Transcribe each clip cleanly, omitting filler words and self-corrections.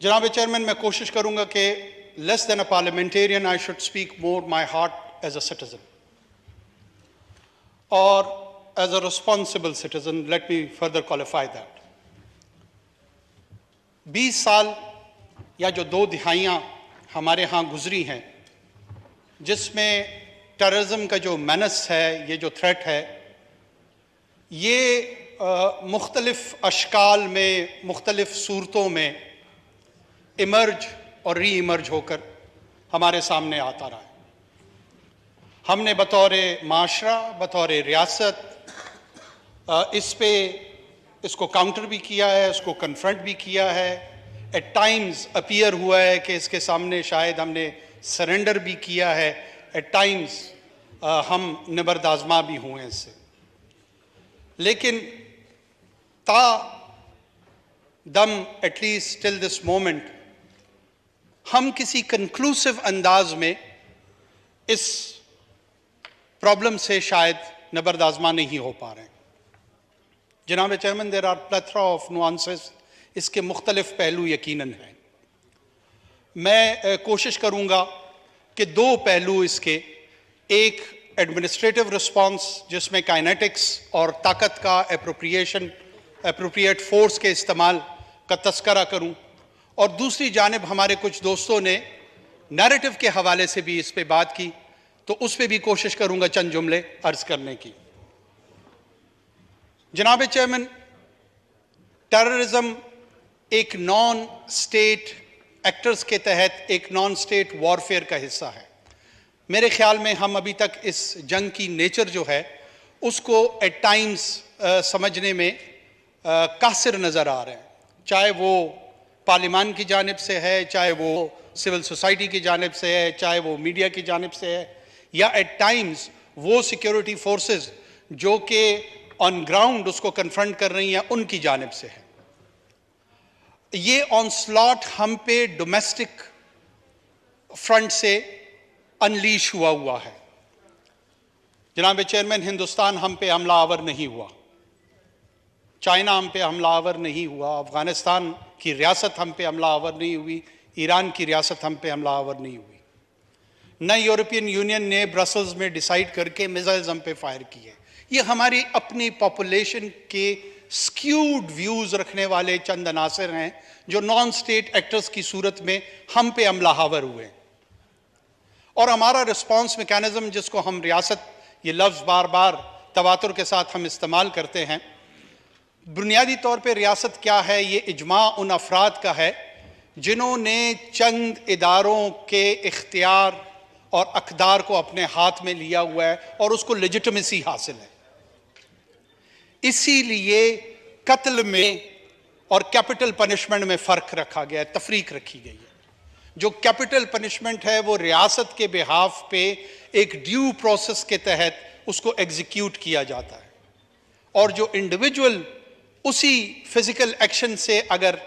जनाब चेयरमैन, मैं कोशिश करूंगा कि less than a parliamentarian I should speak more my heart as a citizen और as a responsible citizen. Let me further qualify that. 20 साल या जो 2 दिहाइयाँ हमारे यहाँ गुजरी हैं, जिसमें टेररिज्म का जो मेनस है, ये जो थ्रेट है, ये मुख्तलिफ अशकाल में, मुख्तलिफ सूरतों में इमर्ज और री इमर्ज होकर हमारे सामने आता रहा है. हमने बतौर माशरा, बतौर रियासत इसको काउंटर भी किया है, इसको कन्फ्रंट भी किया है. एट टाइम्स अपीयर हुआ है कि इसके सामने शायद हमने सरेंडर भी किया है. एट टाइम्स हम निबर्दाजमा भी हुए हैं इससे. लेकिन ता दम, एटलीस्ट टिल दिस मोमेंट, हम किसी कंक्लूसिव अंदाज में इस प्रॉब्लम से शायद नबरदाजमा नहीं हो पा रहे हैं. जनाब chairman, there are plethora of nuances. इसके मुख्तलिफ पहलू यकीनन हैं. मैं कोशिश करूंगा कि 2 पहलू इसके, एक एडमिनिस्ट्रेटिव रिस्पांस जिसमें काइनेटिक्स और ताकत का एप्रोप्रिएट फोर्स के इस्तेमाल का तस्करा करूं, और दूसरी जानिब हमारे कुछ दोस्तों ने नैरेटिव के हवाले से भी इस पे बात की, तो उस पे भी कोशिश करूंगा चंद जुमले अर्ज करने की. जनाब चेयरमैन, टेररिज्म एक नॉन स्टेट एक्टर्स के तहत एक नॉन स्टेट वॉरफेयर का हिस्सा है. मेरे ख्याल में हम अभी तक इस जंग की नेचर जो है उसको एट टाइम्स समझने में कासिर नज़र आ रहे हैं. चाहे वो पार्लियामान की जानिब से है, चाहे वो सिविल सोसाइटी की जानिब से है, चाहे वो मीडिया की जानिब से है, या एट टाइम्स वो सिक्योरिटी फोर्सेस जो कि ऑन ग्राउंड उसको कन्फ्रंट कर रही हैं उनकी जानिब से है. ये ऑनस्लॉट हम पे डोमेस्टिक फ्रंट से अनलीश हुआ है. जनाब चेयरमैन, हिंदुस्तान हम पे हमलावर नहीं हुआ, चाइना हम पे हमलावर नहीं हुआ, अफगानिस्तान की रियासत हम पे हमलावर नहीं हुई, ईरान की रियासत हम पे हमलावर नहीं हुई. न यूरोपियन यूनियन ने ब्रसल्स में डिसाइड करके मिसाइल्स हम पे फायर किए. ये हमारी अपनी पॉपुलेशन के स्क्यूड व्यूज रखने वाले चंद अनासर हैं जो नॉन स्टेट एक्टर्स की सूरत में हम पे हमलावर हुए. और हमारा रिस्पांस मैकेनिज्म, जिसको हम रियासत, ये लफ्ज़ बार बार तवातुर के साथ हम इस्तेमाल करते हैं, बुनियादी तौर पे रियासत क्या है? ये इजमा उन अफराद का है जिन्होंने चंद इदारों के इख्तियार और अक़दार को अपने हाथ में लिया हुआ है और उसको लेजिटिमेसी हासिल है. इसीलिए कत्ल में और कैपिटल पनिशमेंट में फ़र्क रखा गया है, तफरीक रखी गई है. जो कैपिटल पनिशमेंट है वो रियासत के बिहाफ पे एक ड्यू प्रोसेस के तहत उसको एग्जीक्यूट किया जाता है, और जो इंडिविजुअल उसी फिजिकल एक्शन से अगर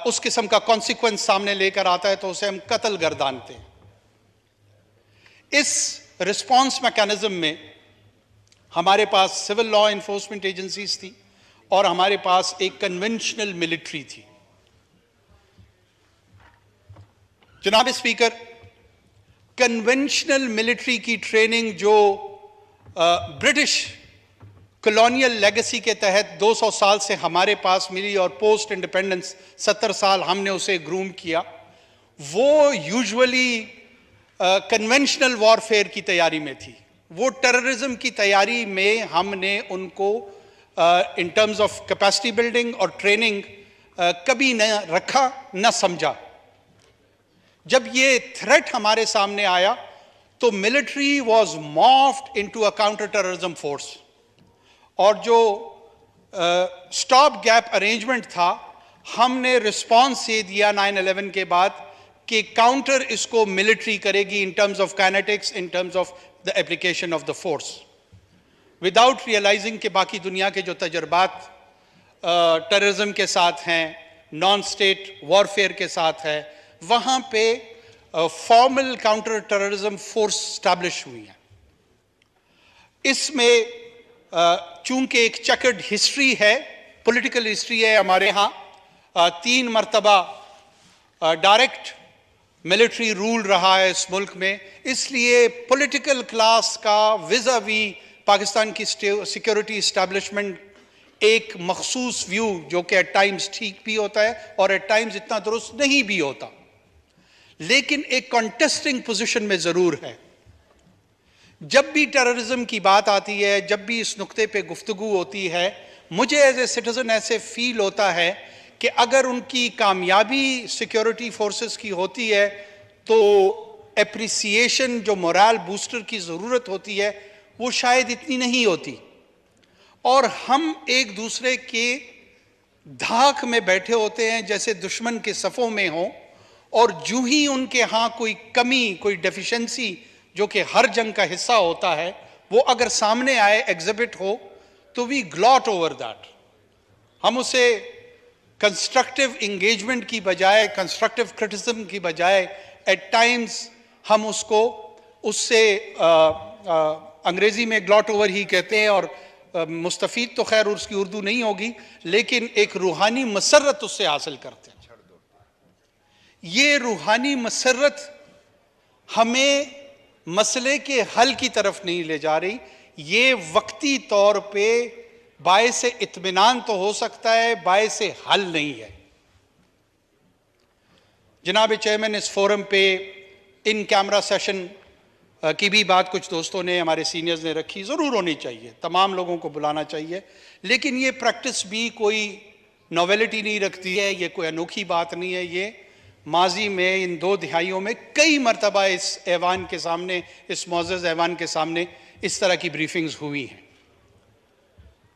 उस किस्म का कॉन्सिक्वेंस सामने लेकर आता है तो उसे हम कत्ल गर्दानते हैं. इस रिस्पांस मैकेनिज्म में हमारे पास सिविल लॉ इन्फोर्समेंट एजेंसीज थी और हमारे पास एक कन्वेंशनल मिलिट्री थी. जनाब स्पीकर, कन्वेंशनल मिलिट्री की ट्रेनिंग जो ब्रिटिश कॉलोनियल लेगेसी के तहत 200 साल से हमारे पास मिली और पोस्ट इंडिपेंडेंस 70 साल हमने उसे ग्रूम किया, वो यूजुअली कन्वेंशनल वॉरफेयर की तैयारी में थी. वो टेररिज्म की तैयारी में हमने उनको इन टर्म्स ऑफ कैपेसिटी बिल्डिंग और ट्रेनिंग कभी न रखा, न समझा. जब ये थ्रेट हमारे सामने आया तो military was morphed into a counter terrorism force, और जो स्टॉप गैप अरेंजमेंट था हमने रिस्पांस ये दिया 9/11 के बाद कि काउंटर इसको मिलिट्री करेगी in terms of kinetics, in terms of the application of the force, without realizing कि बाकी दुनिया के जो तजर्बात टेररिज्म के साथ हैं, नॉन स्टेट वॉरफेयर के साथ है, वहाँ पे formal counter terrorism force establish हुई है. इसमें चूंकि एक चेकर्ड हिस्ट्री है, पॉलिटिकल हिस्ट्री है हमारे यहाँ, 3 मरतबा डायरेक्ट मिलिट्री रूल रहा है इस मुल्क में, इसलिए पॉलिटिकल क्लास का विज़ावी पाकिस्तान की सिक्योरिटी इस्टेब्लिशमेंट एक मखसूस व्यू, जो कि एट टाइम्स ठीक भी होता है और एट टाइम्स इतना दुरुस्त नहीं भी होता, लेकिन एक कॉन्टेस्टिंग पोजीशन में ज़रूर है। जब भी टेररिज्म की बात आती है, जब भी इस नुक्ते पे गुफ्तगू होती है, मुझे एज ए सिटीज़न ऐसे फील होता है कि अगर उनकी कामयाबी सिक्योरिटी फोर्सेस की होती है तो एप्रिसिएशन, जो मोरल बूस्टर की ज़रूरत होती है, वो शायद इतनी नहीं होती। और हम एक दूसरे के धाक में बैठे होते हैं जैसे दुश्मन के सफ़ों में हों, और जो ही उनके यहाँ कोई कमी, कोई डेफिशिएंसी जो कि हर जंग का हिस्सा होता है, वो अगर सामने आए, एग्जिबिट हो, तो वी ग्लॉट ओवर दैट। हम उसे कंस्ट्रक्टिव इंगेजमेंट की बजाय, कंस्ट्रक्टिव क्रिटिसिज्म की बजाय, एट टाइम्स हम उससे अंग्रेजी में ग्लॉट ओवर ही कहते हैं, और मुस्तफ़ीद तो खैर उसकी उर्दू नहीं होगी, लेकिन एक रूहानी मसरत उससे हासिल करते हैं। ये रूहानी मसरत हमें मसले के हल की तरफ नहीं ले जा रही, ये वक्ती तौर पे बायसे इत्मीनान तो हो सकता है, बायसे हल नहीं है। जनाब चेयरमैन, इस फोरम पे इन कैमरा सेशन की भी बात कुछ दोस्तों ने, हमारे सीनियर्स ने रखी, ज़रूर होनी चाहिए, तमाम लोगों को बुलाना चाहिए, लेकिन ये प्रैक्टिस भी कोई नॉवेलिटी नहीं रखती है, ये कोई अनोखी बात नहीं है। ये माजी में इन 2 दिहाइयों में कई मरतबा इस ऐवान के सामने, इस मुअज़्ज़ज़ ऐवान के सामने इस तरह की ब्रीफिंग्स हुई हैं।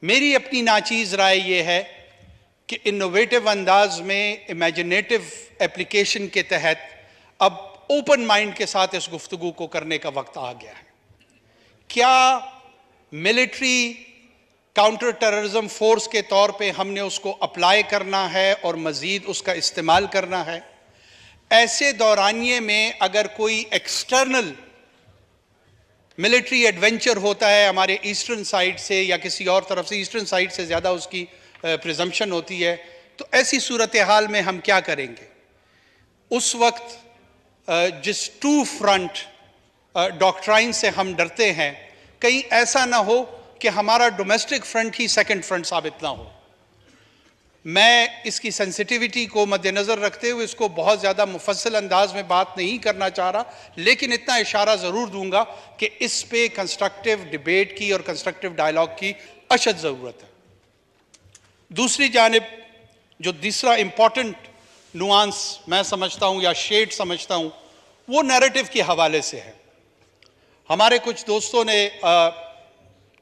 मेरी अपनी नाचीज़ राय ये है कि इनोवेटिव अंदाज में, इमेजिनेटिव एप्लीकेशन के तहत अब ओपन माइंड के साथ इस गुफ्तगू को करने का वक्त आ गया है। क्या मिलिट्री काउंटर टेररिज्म फोर्स के तौर पे हमने उसको अप्लाई करना है और मज़ीद उसका इस्तेमाल करना है? ऐसे दौरानिए में अगर कोई एक्सटर्नल मिलिट्री एडवेंचर होता है हमारे ईस्टर्न साइड से या किसी और तरफ से, ईस्टर्न साइड से ज़्यादा उसकी प्रिजम्पशन होती है, तो ऐसी सूरत हाल में हम क्या करेंगे? उस वक्त जिस टू फ्रंट डॉक्ट्राइन से हम डरते हैं, कहीं ऐसा ना हो कि हमारा डोमेस्टिक फ्रंट ही सेकंड फ्रंट साबित ना हो। मैं इसकी सेंसिटिविटी को मद्देनज़र रखते हुए इसको बहुत ज़्यादा मुफस्सल अंदाज में बात नहीं करना चाह रहा, लेकिन इतना इशारा ज़रूर दूंगा कि इस पे कंस्ट्रक्टिव डिबेट की और कंस्ट्रक्टिव डायलॉग की अशद ज़रूरत है। दूसरी जानिब जो तीसरा इम्पॉर्टेंट नुआंस मैं समझता हूँ या शेड समझता हूँ, वो नैरेटिव के हवाले से है। हमारे कुछ दोस्तों ने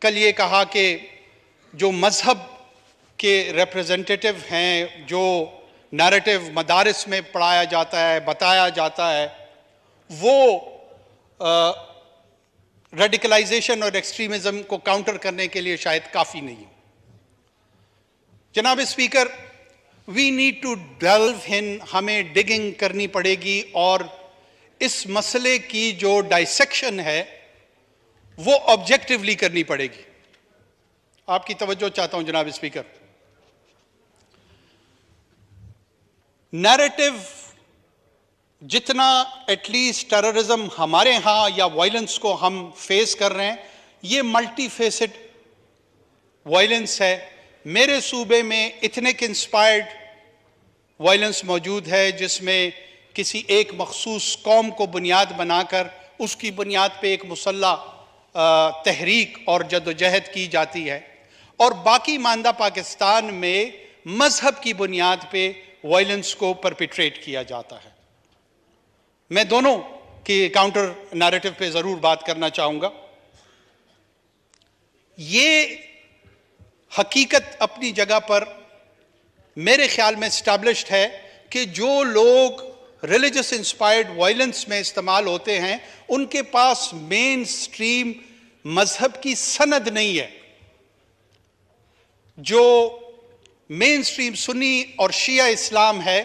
कल ये कहा कि जो मज़हब के रिप्रेजेंटेटिव हैं, जो नैरेटिव मदारिस में पढ़ाया जाता है, बताया जाता है, वो रेडिकलाइजेशन और एक्सट्रीमिज़म को काउंटर करने के लिए शायद काफ़ी नहीं है। जनाब speaker, we need to delve in, हमें डिगिंग करनी पड़ेगी और इस मसले की जो डाइसेक्शन है वो ऑब्जेक्टिवली करनी पड़ेगी। आपकी तवज्जो चाहता हूं जनाब स्पीकर। नैरेटिव जितना एटलीस्ट टेररिज्म हमारे यहाँ या वायलेंस को हम फेस कर रहे हैं, ये मल्टी फेसेड वायलेंस है। मेरे सूबे में इथनिक इंस्पायर्ड वायलेंस मौजूद है, जिसमें किसी एक मखसूस कौम को बुनियाद बनाकर उसकी बुनियाद पे एक मुसल्ला तहरीक और जद्दोजहद की जाती है, और बाकी मानदा पाकिस्तान में मजहब की बुनियाद पे वायलेंस को परपिट्रेट किया जाता है। मैं दोनों की काउंटर नैरेटिव पे ज़रूर बात करना चाहूँगा। ये हकीकत अपनी जगह पर मेरे ख्याल में एस्टैब्लिश्ड है कि जो लोग रिलीजियस इंस्पायर्ड वायलेंस में इस्तेमाल होते हैं, उनके पास मेन स्ट्रीम मजहब की सनद नहीं है। जो मेन स्ट्रीम सुन्नी और शिया इस्लाम है,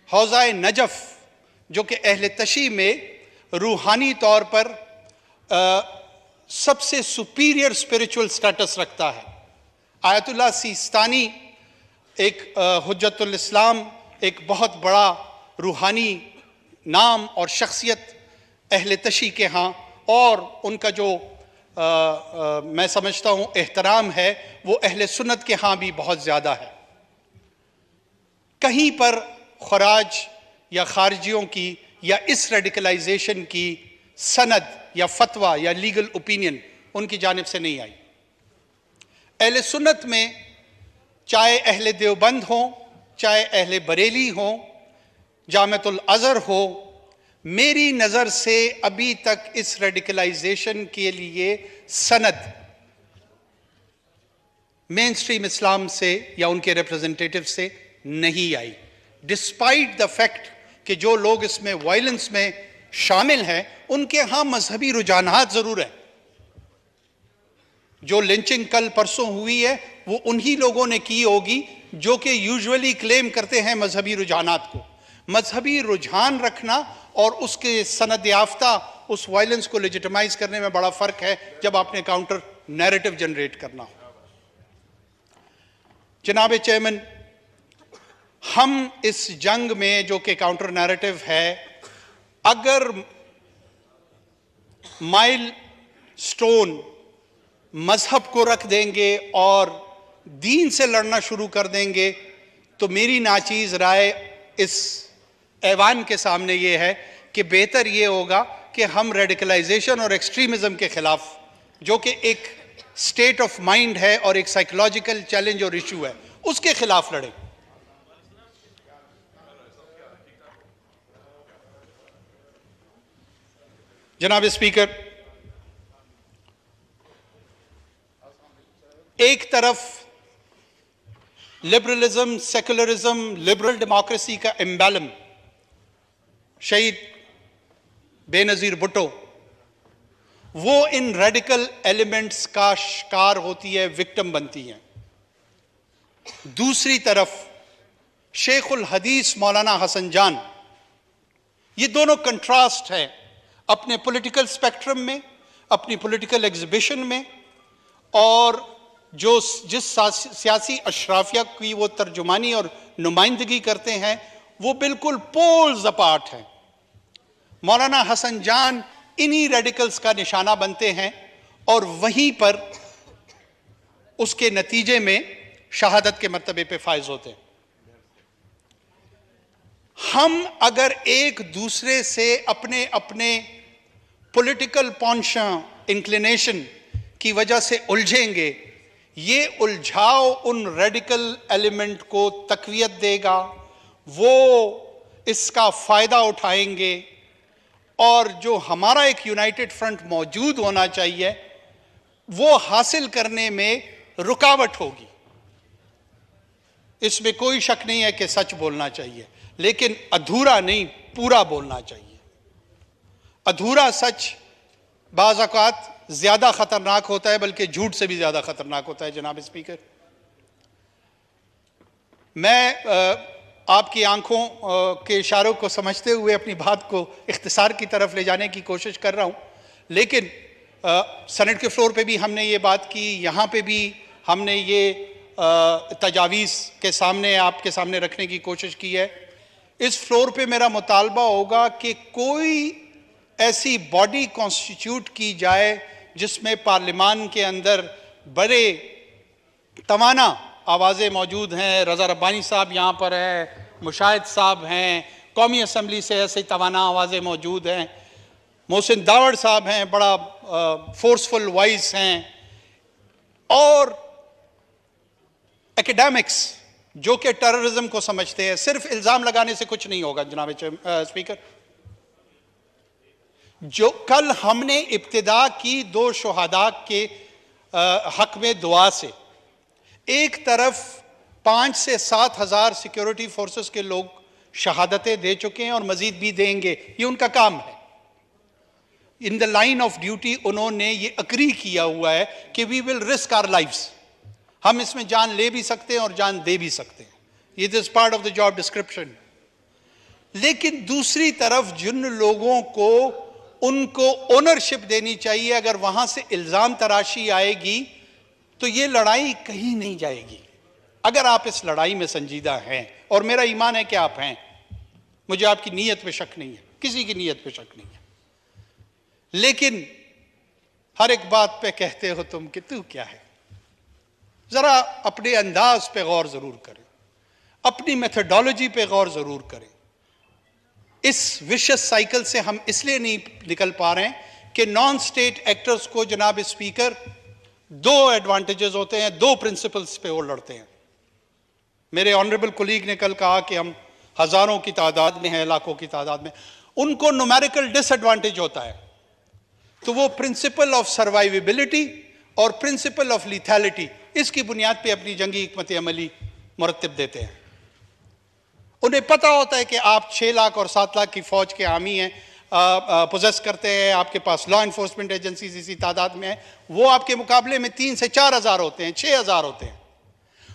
हौज़ा नजफ जो कि अहले तशी में रूहानी तौर पर सबसे सुपीरियर स्पिरिचुअल स्टेटस रखता है। आयतुल्लाह सिस्तानी एक हुज्जतुल इस्लाम, एक बहुत बड़ा रूहानी नाम और शख्सियत अहले तशी के यहाँ, और उनका जो मैं समझता हूँ एहतराम है वो अहले सुन्नत के यहाँ भी बहुत ज़्यादा है। कहीं पर खराज या खारजियों की या इस रेडिकलाइजेशन की सनद या फतवा या लीगल ओपिनियन उनकी जानिब से नहीं आई। अहले सुन्नत में चाहे अहले देवबंद हो, चाहे अहले बरेली हो, जामिअतुल अज़हर हो, मेरी नज़र से अभी तक इस रेडिकलाइजेशन के लिए सनद मेन स्ट्रीम इस्लाम से या उनके रिप्रेजेंटेटिव से नहीं आई, डिस्पाइट द फैक्ट कि जो लोग इसमें वायलेंस में शामिल हैं उनके यहाँ मजहबी रुझानात ज़रूर है। जो लिंचिंग कल परसों हुई है वो उन्हीं लोगों ने की होगी जो कि यूजुअली क्लेम करते हैं मजहबी रुझानात को। मजहबी रुझान रखना और उसके सनद याफ्ता उस वायलेंस को लेजिटिमाइज करने में बड़ा फ़र्क है जब आपने काउंटर नैरेटिव जनरेट करना हो। जनाब चेयरमैन, हम इस जंग में जो कि काउंटर नैरेटिव है, अगर माइल स्टोन मजहब को रख देंगे और दीन से लड़ना शुरू कर देंगे तो मेरी नाचीज राय इस ऐवान के सामने ये है कि बेहतर ये होगा कि हम रेडिकलाइजेशन और एक्सट्रीमिज्म के खिलाफ, जो कि एक स्टेट ऑफ माइंड है और एक साइकोलॉजिकल चैलेंज और इशू है, उसके खिलाफ लड़ें। जनाब स्पीकर, एक तरफ लिबरलिज्म, सेकुलरिज्म, लिबरल डेमोक्रेसी का एम्बलम शहीद बेनज़ीर भुट्टो, वो इन रेडिकल एलिमेंट्स का शिकार होती है, विक्टिम बनती है। दूसरी तरफ शेखुल हदीस मौलाना हसन जान, ये दोनों कंट्रास्ट है अपने पॉलिटिकल स्पेक्ट्रम में, अपनी पॉलिटिकल एग्जिबिशन में, और जो जिस सियासी अशराफिया की वो तर्जुमानी और नुमाइंदगी करते हैं वो बिल्कुल पोल्स अपार्ट हैं। मौलाना हसन जान इन्हीं रेडिकल्स का निशाना बनते हैं और वहीं पर उसके नतीजे में शहादत के मर्तबे पे फायज होते हैं। हम अगर एक दूसरे से अपने अपने पॉलिटिकल पॉन्शन, इंक्लिनेशन की वजह से उलझेंगे, ये उलझाव उन रेडिकल एलिमेंट को तकवीयत देगा, वो इसका फ़ायदा उठाएंगे, और जो हमारा एक यूनाइटेड फ्रंट मौजूद होना चाहिए वो हासिल करने में रुकावट होगी। इसमें कोई शक नहीं है कि सच बोलना चाहिए, लेकिन अधूरा नहीं, पूरा बोलना चाहिए। अधूरा सच बाज़ औक़ात ज़्यादा ख़तरनाक होता है, बल्कि झूठ से भी ज़्यादा ख़तरनाक होता है। जनाब स्पीकर, मैं आपकी आंखों के इशारों को समझते हुए अपनी बात को इख्तिसार की तरफ ले जाने की कोशिश कर रहा हूँ, लेकिन सेनेट के फ्लोर पे भी हमने ये बात की, यहाँ पे भी हमने ये तजावीज़ के सामने आपके सामने रखने की कोशिश की है। इस फ्लोर पे मेरा मुतालबा होगा कि कोई ऐसी बॉडी कॉन्स्टिट्यूट की जाए जिसमें पार्लिमान के अंदर बड़े तवाना आवाज़ें मौजूद हैं। रज़ा रब्बानी साहब यहाँ पर है, मुशाहिद साहब हैं, कौमी असम्बली से ऐसे तवाना आवाज़ें मौजूद हैं, मोहसिन दावड़ साहब हैं, बड़ा फोर्सफुल वॉइस हैं, और एकेडमिक्स जो कि टेररिज्म को समझते हैं। सिर्फ इल्ज़ाम लगाने से कुछ नहीं होगा। जनाब स्पीकर, जो कल हमने इब्तिदा की दो शुहदा के हक में दुआ से, एक तरफ 5 से 7 हज़ार सिक्योरिटी फोर्सेस के लोग शहादतें दे चुके हैं और मजीद भी देंगे, ये उनका काम है। In the line of duty उन्होंने ये अग्री किया हुआ है कि we will risk our lives, हम इसमें जान ले भी सकते हैं और जान दे भी सकते हैं, ये this part of the job description. लेकिन दूसरी तरफ जिन लोगों को उनको ओनरशिप देनी चाहिए, अगर वहां से इल्ज़ाम तराशी आएगी तो ये लड़ाई कहीं नहीं जाएगी। अगर आप इस लड़ाई में संजीदा हैं, और मेरा ईमान है कि आप हैं, मुझे आपकी नीयत पे शक नहीं है, किसी की नीयत पे शक नहीं है, लेकिन हर एक बात पे कहते हो तुम कि तू क्या है। जरा अपने अंदाज पे गौर जरूर करें, अपनी मेथोडोलॉजी पे गौर जरूर करें। इस विशेष साइकिल से हम इसलिए नहीं निकल पा रहे हैं कि नॉन स्टेट एक्टर्स को, जनाब स्पीकर, दो एडवांटेजेस होते हैं, दो प्रिंसिपल्स पे वो लड़ते हैं। मेरे ऑनरेबल कोलीग ने कल कहा कि हम हजारों की तादाद में हैं, लाखों की तादाद में, उनको न्यूमेरिकल डिसएडवांटेज होता है, तो वो प्रिंसिपल ऑफ सर्वाइवेबिलिटी और प्रिंसिपल ऑफ लिथैलिटी, इसकी बुनियाद पे अपनी जंगी हिकमत अमली मुरत्तिब देते हैं। उन्हें पता होता है कि आप 6 लाख और 7 लाख की फौज के आर्मी हैं, पोजेस करते हैं, आपके पास लॉ एनफोर्समेंट एजेंसीज इसी तादाद में है, वो आपके मुकाबले में 3 से 4 हज़ार होते हैं, 6 हज़ार होते हैं।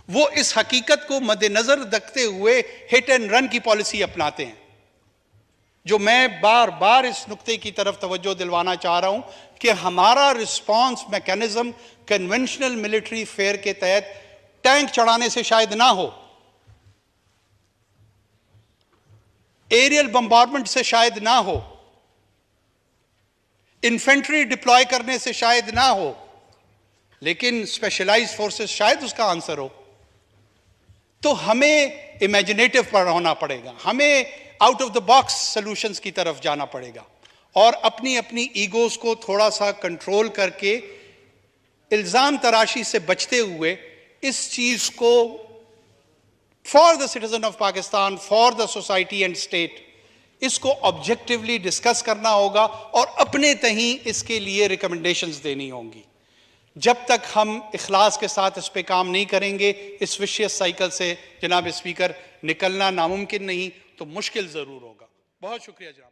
वो इस हकीकत को मद्देनजर रखते हुए हिट एंड रन की पॉलिसी अपनाते हैं। जो मैं बार बार इस नुक्ते की तरफ तवज्जो दिलवाना चाह रहा हूं कि हमारा response mechanism conventional military fair के तहत टैंक चढ़ाने से शायद ना हो, एरियल बम्बार्डमेंट से शायद ना हो, इन्फेंट्री डिप्लॉय करने से शायद ना हो, लेकिन स्पेशलाइज्ड फोर्सेस शायद उसका आंसर हो। तो हमें इमेजिनेटिव पर होना पड़ेगा, हमें out of the box solutions की तरफ जाना पड़ेगा और अपनी अपनी ईगोस को थोड़ा सा कंट्रोल करके इल्जाम तराशी से बचते हुए इस चीज को for the citizen of Pakistan, for the society and state, इसको ऑब्जेक्टिवली डिस्कस करना होगा और अपने तहीं इसके लिए रिकमेंडेशंस देनी होंगी। जब तक हम इखलास के साथ इस पे काम नहीं करेंगे, इस विशियस साइकिल से जनाब स्पीकर निकलना नामुमकिन नहीं तो मुश्किल जरूर होगा। बहुत शुक्रिया जनाब।